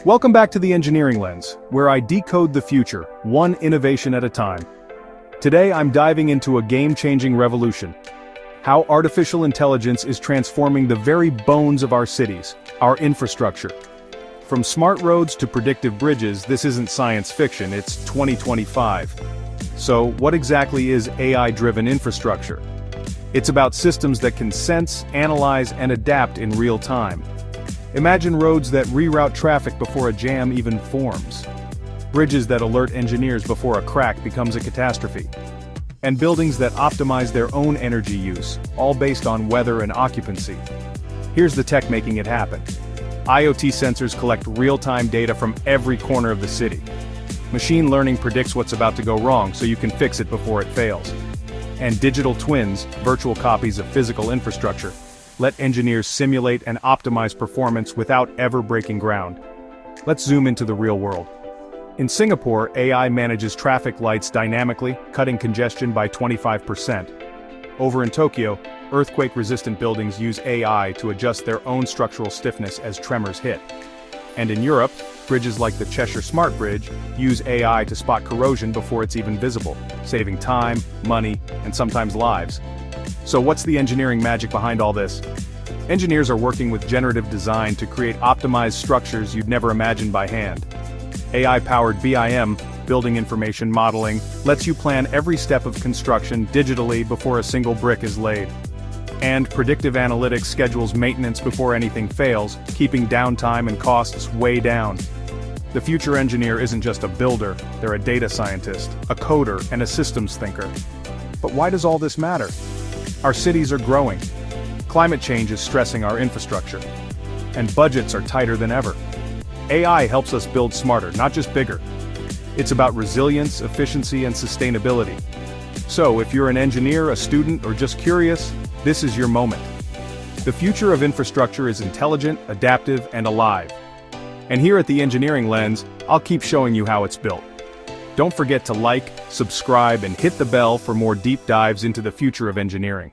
Welcome back to the Engineering Lens, where I decode the future, one innovation at a time. Today I'm diving into a game-changing revolution. How artificial intelligence is transforming the very bones of our cities, our infrastructure. From smart roads to predictive bridges, this isn't science fiction, it's 2025. So, what exactly is AI-driven infrastructure? It's about systems that can sense, analyze, and adapt in real time. Imagine roads that reroute traffic before a jam even forms. Bridges that alert engineers before a crack becomes a catastrophe. And buildings that optimize their own energy use, all based on weather and occupancy. Here's the tech making it happen. IoT sensors collect real-time data from every corner of the city. Machine learning predicts what's about to go wrong so you can fix it before it fails. And digital twins, virtual copies of physical infrastructure, let engineers simulate and optimize performance without ever breaking ground. Let's zoom into the real world. In Singapore, AI manages traffic lights dynamically, cutting congestion by 25%. Over in Tokyo, earthquake-resistant buildings use AI to adjust their own structural stiffness as tremors hit. And in Europe, bridges like the Cheshire Smart Bridge use AI to spot corrosion before it's even visible, saving time, money, and sometimes lives. So what's the engineering magic behind all this? Engineers are working with generative design to create optimized structures you'd never imagine by hand. AI-powered BIM, building information modeling, lets you plan every step of construction digitally before a single brick is laid. And predictive analytics schedules maintenance before anything fails, keeping downtime and costs way down. The future engineer isn't just a builder, they're a data scientist, a coder, and a systems thinker. But why does all this matter? Our cities are growing. Climate change is stressing our infrastructure. And budgets are tighter than ever. AI helps us build smarter, not just bigger. It's about resilience, efficiency, and sustainability. So, if you're an engineer, a student, or just curious, this is your moment. The future of infrastructure is intelligent, adaptive, and alive. And here at the Engineering Lens, I'll keep showing you how it's built. Don't forget to like, subscribe, and hit the bell for more deep dives into the future of engineering.